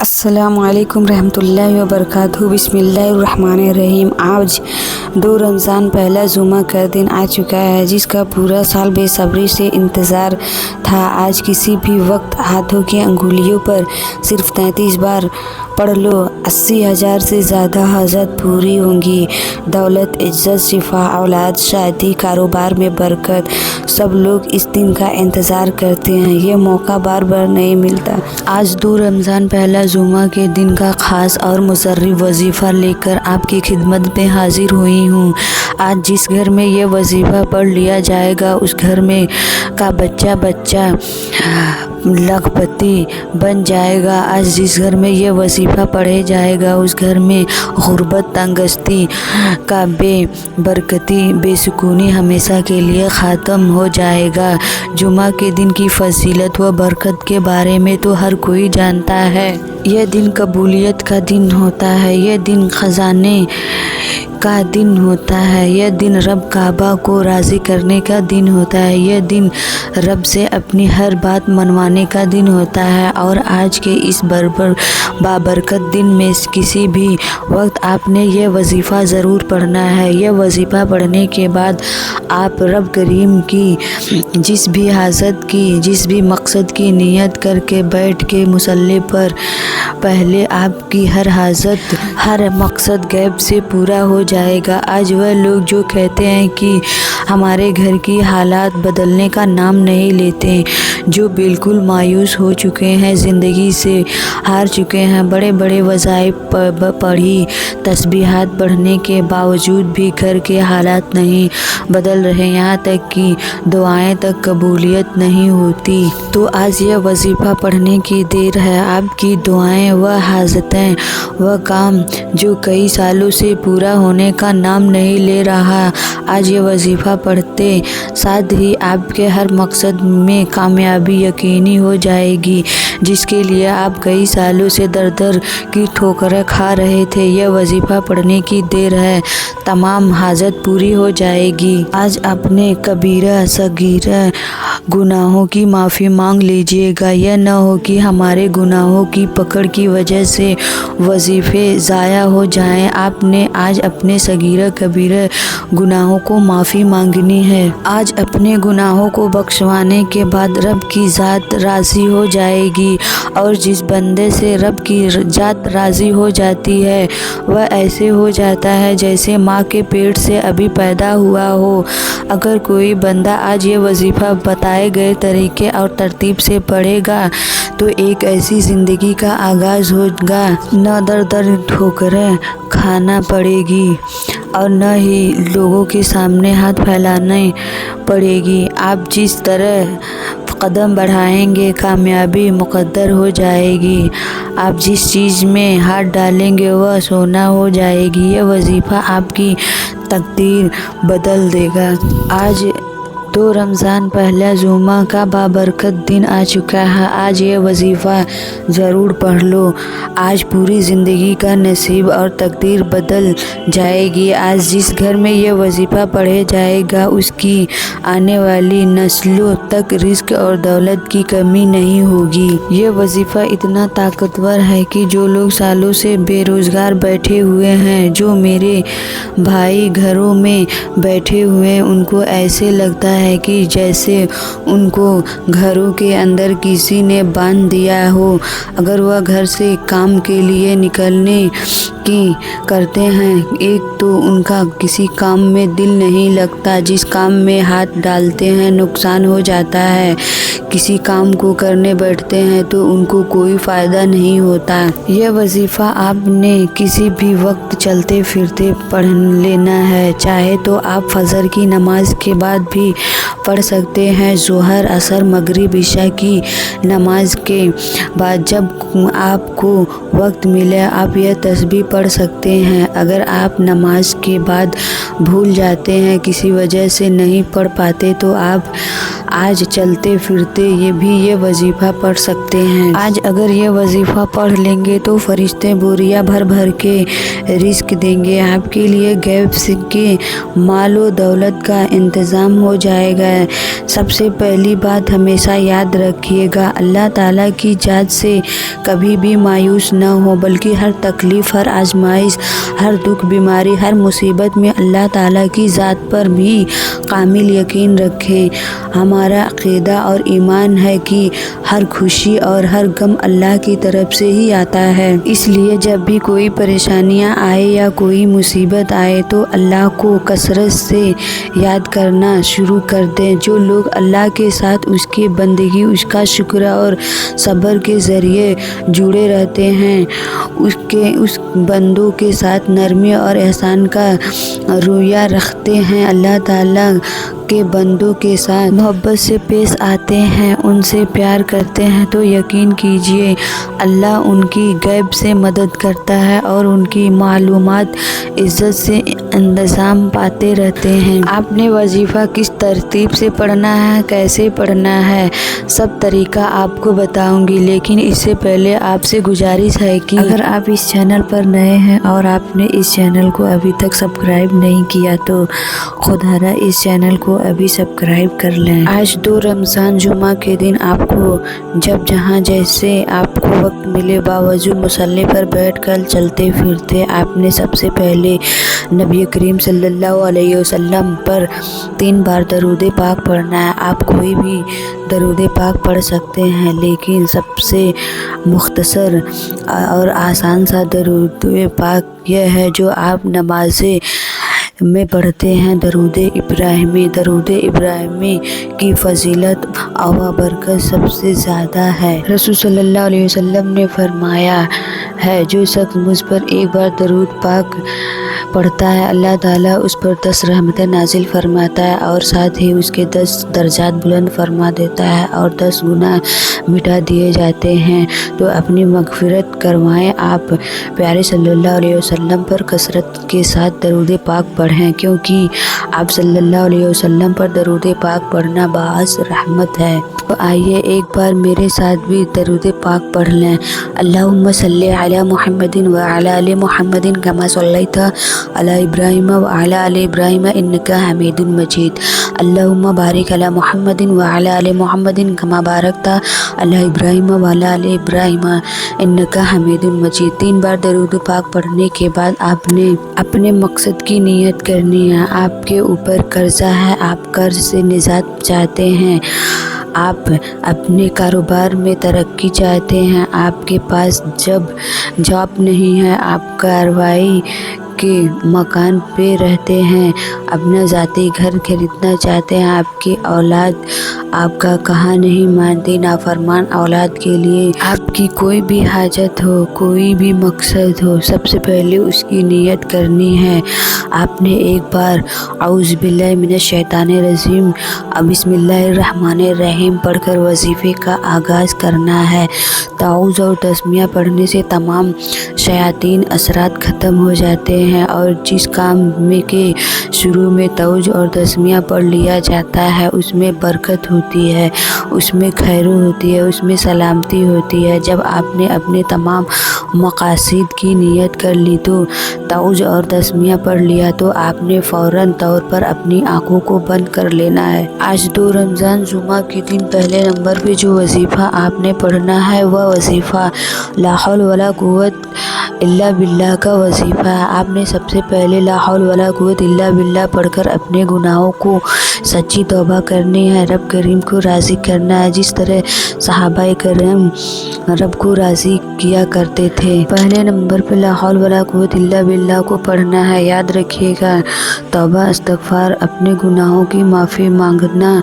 السلام علیکم رحمۃ اللہ وبرکاتہ۔ بسم اللہ الرحمن الرحیم۔ آج 2 رمضان پہلا جمعہ کا دن آ چکا ہے، جس کا پورا سال بے صبری سے انتظار تھا۔ آج کسی بھی وقت ہاتھوں کی انگلیوں پر صرف 33 بار پڑھ لو، 80,000 سے زیادہ حاجت پوری ہوں گی۔ دولت، عزت، شفا، اولاد، شادی، کاروبار میں برکت، سب لوگ اس دن کا انتظار کرتے ہیں۔ یہ موقع بار بار نہیں ملتا۔ آج 2 رمضان پہلا جمعہ کے دن کا خاص اور مشرف وظیفہ لے کر آپ کی خدمت میں حاضر ہوئی ہوں۔ آج جس گھر میں یہ وظیفہ پڑھ لیا جائے گا، اس گھر میں کا بچہ لاکھپتی بن جائے گا۔ آج جس گھر میں یہ وظیفہ پڑھے جائے گا، اس گھر میں غربت، تنگدستی کا بے برکتی، بے سکونی ہمیشہ کے لیے ختم ہو جائے گا۔ جمعہ کے دن کی فضیلت و برکت کے بارے میں تو ہر کوئی جانتا ہے۔ یہ دن قبولیت کا دن ہوتا ہے، یہ دن خزانے کا دن ہوتا ہے، یہ دن رب کعبہ کو راضی کرنے کا دن ہوتا ہے، یہ دن رب سے اپنی ہر بات منوانے کا دن ہوتا ہے۔ اور آج کے اس بابرکت دن میں کسی بھی وقت آپ نے یہ وظیفہ ضرور پڑھنا ہے۔ یہ وظیفہ پڑھنے کے بعد آپ رب کریم کی جس بھی حاجت کی، جس بھی مقصد کی نیت کر کے بیٹھ کے مصلی پر پہلے آپ کی ہر حاجت، ہر مقصد غیب سے پورا ہو جائے گا۔ آج وہ لوگ جو کہتے ہیں کہ ہمارے گھر کی حالات بدلنے کا نام نہیں لیتے، جو بالکل مایوس ہو چکے ہیں، زندگی سے ہار چکے ہیں، بڑے بڑے وظائف پڑھی، تسبیحات پڑھنے کے باوجود بھی گھر کے حالات نہیں بدل رہے، یہاں تک کہ دعائیں تک قبولیت نہیں ہوتی، تو آج یہ وظیفہ پڑھنے کی دیر ہے۔ آپ کی دعائیں و حاجتیں و کام جو کئی سالوں سے پورا ہونے کا نام نہیں لے رہا، آج یہ وظیفہ پڑھتے ساتھ ہی آپ کے ہر مقصد میں کامیابی یقینی ہو جائے گی، جس کے لیے آپ کئی سالوں سے در کی ٹھوکریں کھا رہے تھے۔ یہ وظیفہ پڑھنے کی دیر ہے، تمام حاجت پوری ہو جائے گی۔ آج اپنے کبیرہ صغیرہ گناہوں کی معافی مانگ لیجئے گا۔ یہ نہ ہو کہ ہمارے گناہوں کی پکڑ کی وجہ سے وظیفے ضائع ہو جائیں۔ آپ نے آج اپنے صغیرہ کبیرہ گناہوں کو معافی مانگنی ہے۔ آج اپنے گناہوں کو بخشوانے کے بعد رب کی ذات راضی ہو جائے گی، اور جس بندے سے رب کی ذات راضی ہو جاتی ہے، وہ ایسے ہو جاتا ہے جیسے ماں کے پیٹ سے ابھی پیدا ہوا ہو۔ اگر کوئی بندہ آج یہ وظیفہ بتائے گئے طریقے اور ترتیب سے پڑھے گا، تو ایک ایسی زندگی کا آغاز ہوگا، نہ در ٹھوکریں کھانا پڑے گی، اور نہ ہی لوگوں کے سامنے ہاتھ پھیلانی پڑے گی۔ آپ جس طرح قدم بڑھائیں گے، کامیابی مقدر ہو جائے گی۔ آپ جس چیز میں ہاتھ ڈالیں گے، وہ سونا ہو جائے گی۔ یہ وظیفہ آپ کی تقدیر بدل دے گا۔ آج 2 رمضان پہلا جمعہ کا بابرکت دن آ چکا ہے۔ آج یہ وظیفہ ضرور پڑھ لو، آج پوری زندگی کا نصیب اور تقدیر بدل جائے گی۔ آج جس گھر میں یہ وظیفہ پڑھے جائے گا، اس کی آنے والی نسلوں تک رزق اور دولت کی کمی نہیں ہوگی۔ یہ وظیفہ اتنا طاقتور ہے کہ جو لوگ سالوں سے بے روزگار بیٹھے ہوئے ہیں، جو میرے بھائی گھروں میں بیٹھے ہوئے ہیں، ان کو ایسے لگتا ہے کہ جیسے ان کو گھروں کے اندر کسی نے باندھ دیا ہو۔ اگر وہ گھر سے کام کے لیے نکلنے کی کرتے ہیں، ایک تو ان کا کسی کام میں دل نہیں لگتا، جس کام میں ہاتھ ڈالتے ہیں نقصان ہو جاتا ہے، کسی کام کو کرنے بیٹھتے ہیں تو ان کو کوئی فائدہ نہیں ہوتا۔ یہ وظیفہ آپ نے کسی بھی وقت چلتے پھرتے پڑھ لینا ہے، چاہے تو آپ فجر کی نماز کے بعد بھی پڑھ سکتے ہیں، ظہر، عصر، مغرب، عشاء کی نماز کے بعد جب آپ کو وقت ملے آپ یہ تسبیح پڑھ سکتے ہیں۔ اگر آپ نماز کے بعد بھول جاتے ہیں، کسی وجہ سے نہیں پڑھ پاتے، تو آپ آج چلتے پھرتے یہ وظیفہ پڑھ سکتے ہیں۔ آج اگر یہ وظیفہ پڑھ لیں گے تو فرشتے بوریاں بھر بھر کے رزق دیں گے، آپ کے لیے غیب کے مال و دولت کا انتظام ہو جائے گا۔ سب سے پہلی بات ہمیشہ یاد رکھیے گا، اللہ تعالیٰ کی ذات سے کبھی بھی مایوس نہ ہو، بلکہ ہر تکلیف، ہر آزمائش، ہر دکھ، بیماری، ہر مصیبت میں اللہ تعالیٰ کی ذات پر بھی کامل یقین رکھیں۔ ہمارا عقیدہ اور ایمان ہے کہ ہر خوشی اور ہر غم اللہ کی طرف سے ہی آتا ہے، اس لیے جب بھی کوئی پریشانیاں آئے یا کوئی مصیبت آئے تو اللہ کو کثرت سے یاد کرنا شروع کر دیں۔ جو لوگ اللہ کے ساتھ اس کی بندگی، اس کا شکر اور صبر کے ذریعے جڑے رہتے ہیں، اس بندوں کے ساتھ نرمی اور احسان کا رویہ رکھتے ہیں، اللہ تعالیٰ کے بندوں کے ساتھ محبت سے پیش آتے ہیں، ان سے پیار کرتے ہیں، تو یقین کیجیے اللہ ان کی غیب سے مدد کرتا ہے اور ان کی معلومات عزت سے انتظام پاتے رہتے ہیں۔ آپ نے وظیفہ کس ترتیب سے پڑھنا ہے، کیسے پڑھنا ہے، سب طریقہ آپ کو بتاؤں گی، لیکن اس سے پہلے آپ سے گزارش ہے کہ اگر آپ اس چینل پر نئے ہیں اور آپ نے اس چینل کو ابھی تک سبسکرائب نہیں کیا تو خودارا اس چینل کو ابھی سبسکرائب کر لیں۔ آج 2 رمضان جمعہ کے دن آپ کو جب جہاں جیسے آپ کو وقت ملے باوجود مصلی پر بیٹھ کر چلتے پھرتے آپ نے سب سے پہلے نبی کریم صلی اللہ علیہ وسلم پر 3 بار درود پاک پڑھنا ہے۔ آپ کوئی بھی درود پاک پڑھ سکتے ہیں، لیکن سب سے مختصر اور آسان سا درود پاک یہ ہے جو آپ نماز میں پڑھتے ہیں، درود ابراہیمی۔ درود ابراہیمی کی فضیلت و برکت سب سے زیادہ ہے۔ رسول صلی اللہ علیہ وسلم نے فرمایا ہے، جو شخص مجھ پر ایک بار درود پاک پڑھتا ہے اللہ تعالیٰ اس پر 10 رحمتیں نازل فرماتا ہے اور ساتھ ہی اس کے 10 درجات بلند فرما دیتا ہے اور 10 گناہ مٹا دیے جاتے ہیں۔ تو اپنی مغفرت کروائیں، آپ پیارے صلی اللہ علیہ وسلم پر کثرت کے ساتھ درود پاک پڑھیں، کیونکہ آپ صلی اللہ علیہ وسلم پر درود پاک پڑھنا باعث رحمت ہے۔ تو آئیے ایک بار میرے ساتھ بھی درود پاک پڑھ لیں۔ اللہم صلی علی محمد وعلی آل محمد کما صلیت علی ابراہیم وعلی آل ابراہیم انک حمید مجید۔ اللہم بارک علی محمد وعلی آل محمد کما بارکت علی ابراہیم وعلی آل ابراہیم انک حمید مجید۔ 3 بار درود پاک پڑھنے کے بعد آپ نے اپنے مقصد کی نیت کرنی ہے۔ آپ کے اوپر قرضہ ہے، آپ قرض سے نجات چاہتے ہیں، آپ اپنے کاروبار میں ترقی چاہتے ہیں، آپ کے پاس جاب نہیں ہے، آپ کارروائی کے مکان پہ رہتے ہیں، اپنا ذاتی گھر خریدنا چاہتے ہیں، آپ کی اولاد آپ کا کہا نہیں مانتی، نافرمان اولاد کے لیے آپ کی کوئی بھی حاجت ہو، کوئی بھی مقصد ہو، سب سے پہلے اس کی نیت کرنی ہے۔ آپ نے ایک بار اعوذ باللہ من الشیطان الرجیم بسم اللہ الرحمن الرحیم پڑھ کر وظیفے کا آغاز کرنا ہے۔ تعوذ اور تسمیہ پڑھنے سے تمام شیاطین اثرات ختم ہو جاتے ہیں، اور جس کام میں کے شروع میں تعوذ اور تسمیہ پڑھ لیا جاتا ہے اس میں برکت ہوتی ہے، اس میں خیر ہوتی ہے، اس میں سلامتی ہوتی ہے۔ جب آپ نے اپنے تمام مقاصد کی نیت کر لی تو تعوذ اور تسمیہ پڑھ لیا تو آپ نے فوراً طور پر اپنی آنکھوں کو بند کر لینا ہے۔ آج 2 رمضان جمعہ کے دن پہلے نمبر پہ جو وظیفہ آپ نے پڑھنا ہے وہ وظیفہ لا حول ولا قوت الا باللہ کا وظیفہ ہے۔ آپ نے سب سے پہلے لا حول ولا قوت الا باللہ پڑھ کر اپنے گناہوں کو سچی توبہ کرنی ہے، رب کریم کو راضی کرنا ہے، جس طرح صحابہ کرام رب کو راضی کیا کرتے تھے۔ پہلے نمبر پہ لا حول ولا قوت الا باللہ کو پڑھنا ہے۔ یاد رکھیے گا، توبہ استغفار، اپنے گناہوں کی معافی مانگنا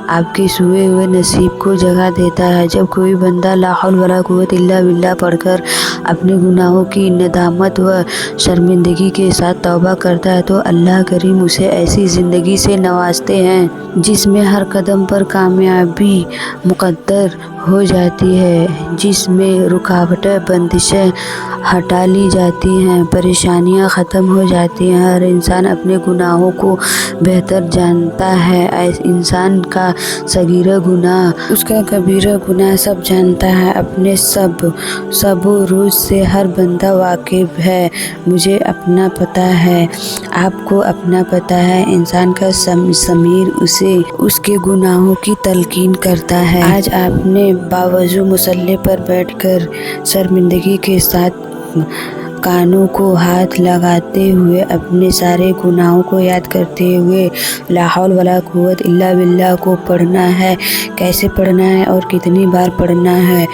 آپ کے سوئے ہوئے نصیب کو جگا دیتا ہے۔ جب کوئی بندہ لا حول ولا قوت الا باللہ پڑھ کر اپنے گناہوں کی ندامت و شرمندگی کے ساتھ توبہ کرتا ہے تو اللہ کریم اسے ایسی زندگی سے نوازتے ہیں جس میں ہر قدم پر کامیابی مقدر ہو جاتی ہے، جس میں رکاوٹیں بندشیں ہٹا لی جاتی ہیں، پریشانیاں ختم ہو جاتی ہیں۔ ہر انسان اپنے گناہوں کو بہتر جانتا ہے۔ انسان کا صغیرہ گناہ اس کا کبیرہ گناہ سب جانتا ہے۔ اپنے سب و روز سے ہر بندہ واقف ہے۔ مجھے اپنا پتہ ہے، آپ کو اپنا پتہ ہے۔ انسان کا ضمیر اسے اس کے گناہوں کی تلقین کرتا ہے۔ آج آپ نے باوضو مصلی پر بیٹھ کر شرمندگی کے ساتھ کانوں کو ہاتھ لگاتے ہوئے اپنے سارے گناہوں کو یاد کرتے ہوئے لا حول ولا قوت الا باللہ کو پڑھنا ہے۔ کیسے پڑھنا ہے اور کتنی بار پڑھنا ہے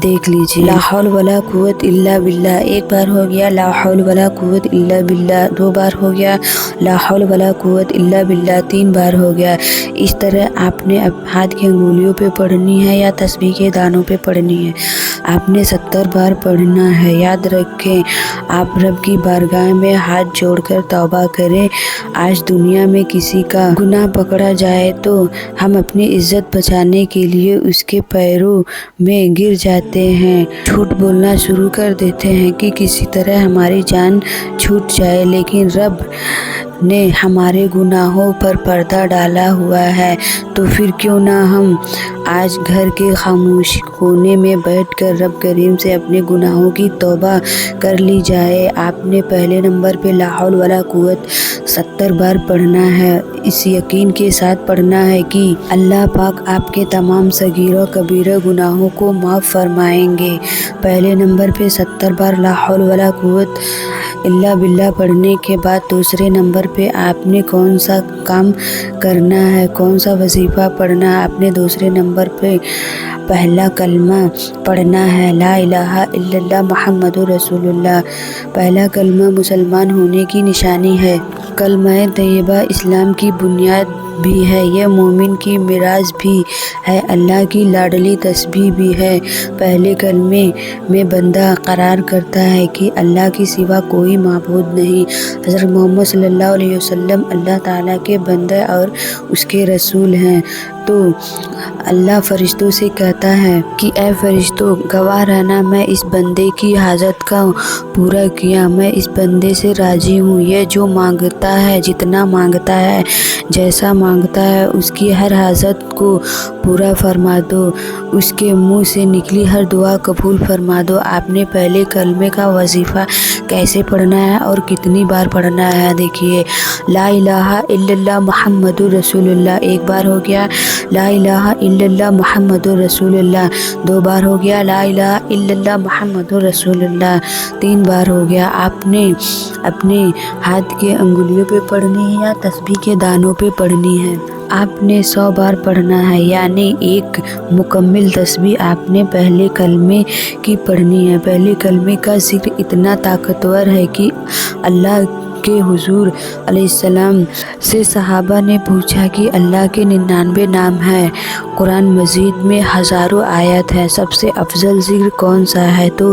دیکھ لیجیے۔ لا حول ولا قوت الا باللہ ایک بار ہو گیا، لا حول ولا قوت الا باللہ دو بار ہو گیا، لا حول ولا قوت الا باللہ تین بار ہو گیا۔ اس طرح آپ نے ہاتھ کی انگلیوں پہ پڑھنی ہے یا تسبیح کے دانوں پہ پڑھنی ہے۔ آپ نے 70 بار پڑھنا ہے۔ یاد رکھیں، آپ رب کی بارگاہ میں ہاتھ جوڑ کر توبہ کریں۔ آج دنیا میں کسی کا گناہ پکڑا جائے تو ہم اپنی عزت بچانے کے لیے اس کے پیروں میں گر جاتے ہیں، جھوٹ بولنا شروع کر دیتے ہیں کہ کسی طرح ہماری جان چھوٹ جائے، لیکن رب نے ہمارے گناہوں پر پردہ ڈالا ہوا ہے، تو پھر کیوں نہ ہم آج گھر کے خاموش کونے میں بیٹھ کر رب کریم سے اپنے گناہوں کی توبہ کر لی جائے۔ آپ نے پہلے نمبر پہ لا حول ولا قوت 70 بار پڑھنا ہے۔ اس یقین کے ساتھ پڑھنا ہے کہ اللہ پاک آپ کے تمام صغیرہ کبیرہ گناہوں کو معاف فرمائیں گے۔ پہلے نمبر پہ 70 بار لا حول ولا قوت الا باللہ پڑھنے کے بعد دوسرے نمبر پہ آپ نے کون سا کام کرنا ہے، کون سا وظیفہ پڑھنا ہے۔ آپ نے دوسرے نمبر پہ پہلا کلمہ پڑھنا ہے، لا الہ الا اللہ محمد رسول اللہ۔ پہلا کلمہ مسلمان ہونے کی نشانی ہے۔ کلمہ طیبہ اسلام کی بنیاد بھی ہے، یہ مومن کی میراث بھی ہے، اللہ کی لاڈلی تسبیح بھی ہے۔ پہلے کلمے میں بندہ قرار کرتا ہے کہ اللہ کے سوا کوئی معبود نہیں، حضرت محمد صلی اللہ علیہ وسلم اللہ تعالیٰ کے بندے اور اس کے رسول ہیں۔ تو اللہ فرشتوں سے کہتا ہے کہ اے فرشتوں، گواہ رہنا میں اس بندے کی حاجت کا پورا کیا، میں اس بندے سے راضی ہوں۔ یہ جو مانگتا ہے، جتنا مانگتا ہے، جیسا مانگتا ہے، اس کی ہر حاجت کو پورا فرما دو، اس کے منہ سے نکلی ہر دعا قبول فرما دو۔ آپ نے پہلے کلمے کا وظیفہ کیسے پڑھنا ہے اور کتنی بار پڑھنا ہے دیکھیے۔ لا الہ الا اللہ محمد رسول اللہ ایک بار ہو گیا، لا الہ الا اللہ محمد رسول اللہ دو بار ہو گیا، لا الہ الا اللہ محمد رسول اللہ تین بار ہو گیا۔ آپ نے اپنے ہاتھ کے انگلیوں پہ پڑھنی ہے یا تسبیح کے دانوں پہ پڑھنی ہے۔ آپ نے 100 بار پڑھنا ہے، یعنی ایک مکمل تسبیح آپ نے پہلے کلمے کی پڑھنی ہے۔ پہلے کلمے کا ذکر اتنا طاقتور ہے کہ اللہ کے حضور علیہ السلام سے صحابہ نے پوچھا کہ اللہ کے 99 نام ہیں، قرآن مجید میں ہزاروں آیات ہیں، سب سے افضل ذکر کون سا ہے؟ تو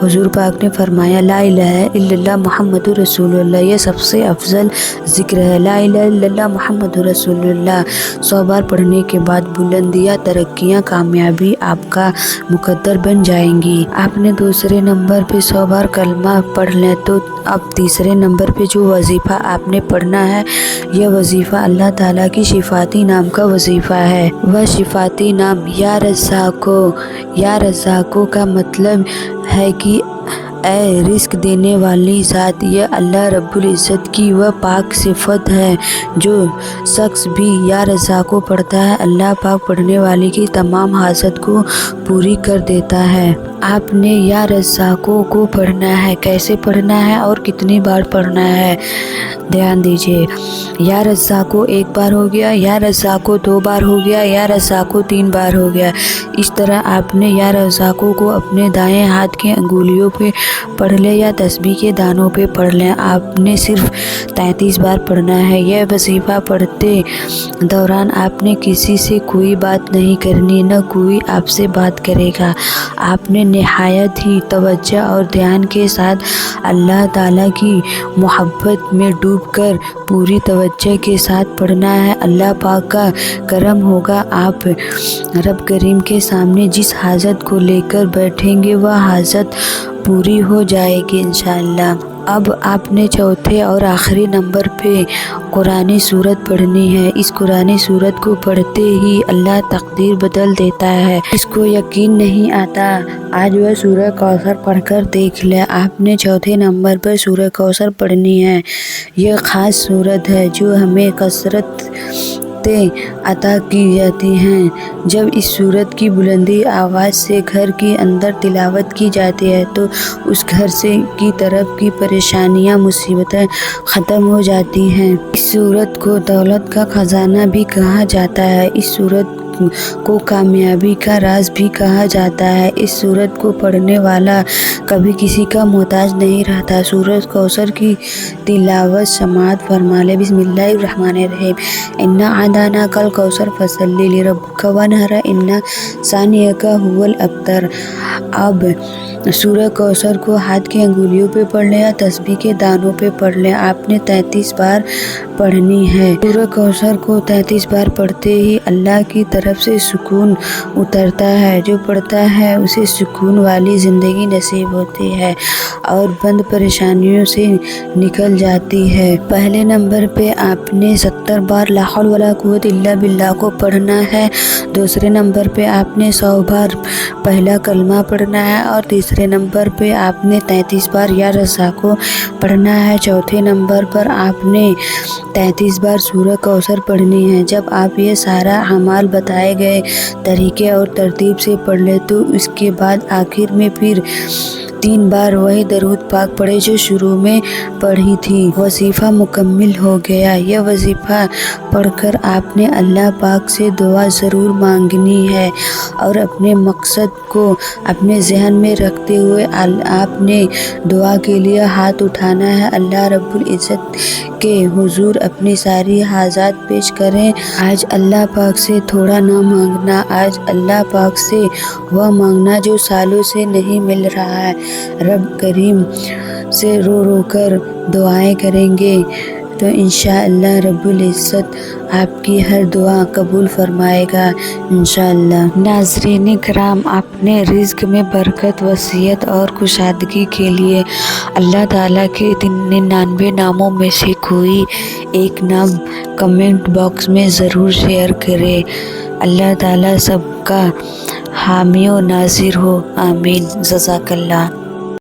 حضور پاک نے فرمایا لا الہ الا اللہ محمد رسول اللہ، یہ سب سے افضل ذکر ہے، لا الہ الا اللہ محمد رسول اللہ۔ 100 بار پڑھنے کے بعد بلندیاں، ترقیاں، کامیابی آپ کا مقدر بن جائیں گی۔ آپ نے دوسرے نمبر پہ 100 بار کلمہ پڑھ لیں تو اب تیسرے نمبر پہ جو وظیفہ آپ نے پڑھنا ہے، یہ وظیفہ اللہ تعالیٰ کی شفاعتی نام کا وظیفہ ہے۔ وہ شفاعتی نام یا رزاقو، یا رزاقو کا مطلب ہے کہ اے رزق دینے والی ذات، یہ اللہ رب العزت کی وہ پاک صفت ہے۔ جو شخص بھی یا رزاقو پڑھتا ہے، اللہ پاک پڑھنے والے کی تمام حاجت کو پوری کر دیتا ہے۔ آپ نے یا رزاقو کو پڑھنا ہے، کیسے پڑھنا ہے اور کتنی بار پڑھنا ہے دھیان دیجیے۔ یا رزاقو ایک بار ہو گیا، یا رزاقو دو بار ہو گیا، یا رزاقو تین بار ہو گیا۔ اس طرح آپ نے یا رزاقو کو اپنے دائیں ہاتھ کی انگلیوں پہ پڑھ لیں یا تسبیح کے دانوں پہ پڑھ لیں، آپ نے صرف 33 بار پڑھنا ہے۔ یہ وظیفہ پڑھتے دوران آپ نے کسی سے کوئی بات نہیں کرنی، نہ کوئی آپ سے بات کرے گا۔ آپ نے نہایت ہی توجہ اور دھیان کے ساتھ اللہ تعالیٰ کی محبت میں ڈوب کر پوری توجہ کے ساتھ پڑھنا ہے۔ اللہ پاک کا کرم ہوگا، آپ رب کریم کے سامنے جس حاجت کو لے کر بیٹھیں گے وہ حاجت پوری ہو جائے گی انشاءاللہ۔ اب آپ نے چوتھے اور آخری نمبر پہ قرآنی سورت پڑھنی ہے۔ اس قرآنی سورت کو پڑھتے ہی اللہ تقدیر بدل دیتا ہے۔ اس کو یقین نہیں آتا، آج وہ سورہ کوثر پڑھ کر دیکھ لے۔ آپ نے چوتھے نمبر پر سورہ کوثر پڑھنی ہے۔ یہ خاص سورت ہے جو ہمیں کثرت عطا کی جاتی ہیں۔ جب اس سورت کی بلندی آواز سے گھر کے اندر تلاوت کی جاتی ہے تو اس گھر کی طرف کی پریشانیاں، مصیبتیں ختم ہو جاتی ہیں۔ اس سورت کو دولت کا خزانہ بھی کہا جاتا ہے۔ اس سورت کو کامیابی کا راز بھی کہا جاتا ہے۔ اس سورت کو پڑھنے والا کبھی کسی کا محتاج نہیں رہتا۔ سورہ کوثر کی تلاوت سماعت فرما لے۔ بسم اللہ الرحمن الرحیم۔ انا اعطیناک الکوثر فصلی لربک وانحر ان شانئک ھو الابتر۔ اب سورہ کوثر کو ہاتھ کی انگلیوں پہ پڑھ لیں یا تسبیح کے دانوں پہ پڑھ لیں۔ آپ نے 33 بار پڑھنی ہے۔ سورہ کوثر کو 33 بار پڑھتے ہی اللہ کی طرف سے سکون اترتا ہے۔ جو پڑھتا ہے اسے سکون والی زندگی نصیب ہوتی ہے اور بند پریشانیوں سے نکل جاتی ہے۔ پہلے نمبر پہ آپ نے 70 بار لا حول ولا قوت الا باللہ کو پڑھنا ہے۔ دوسرے نمبر پہ آپ نے 100 بار پہلا کلمہ پڑھنا ہے اور تیسرے نمبر پہ آپ نے 33 بار یا رزاق کو پڑھنا ہے۔ چوتھے نمبر پر آپ نے 33 بار سورہ کوثر پڑھنی ہے۔ جب آپ یہ سارا اعمال بتائے گئے طریقے اور ترتیب سے پڑھ لیں تو اس کے بعد آخر میں پھر 3 بار وہی درود پاک پڑھے جو شروع میں پڑھی تھی۔ وظیفہ مکمل ہو گیا۔ یہ وظیفہ پڑھ کر آپ نے اللہ پاک سے دعا ضرور مانگنی ہے اور اپنے مقصد کو اپنے ذہن میں رکھتے ہوئے آپ نے دعا کے لیے ہاتھ اٹھانا ہے۔ اللہ رب العزت کے حضور اپنی ساری حاجات پیش کریں۔ آج اللہ پاک سے تھوڑا نہ مانگنا، آج اللہ پاک سے وہ مانگنا جو سالوں سے نہیں مل رہا ہے۔ رب کریم سے رو رو کر دعائیں کریں گے تو انشاءاللہ رب العزت آپ کی ہر دعا قبول فرمائے گا انشاءاللہ۔ ناظرین کرام، اپنے رزق میں برکت، وسعت اور کشادگی کے لیے اللہ تعالیٰ کے 99 ناموں میں سے کوئی ایک نام کمنٹ باکس میں ضرور شیئر کرے۔ اللہ تعالیٰ سب کا حامی و ناصر ہو، آمین۔ جزاک اللہ۔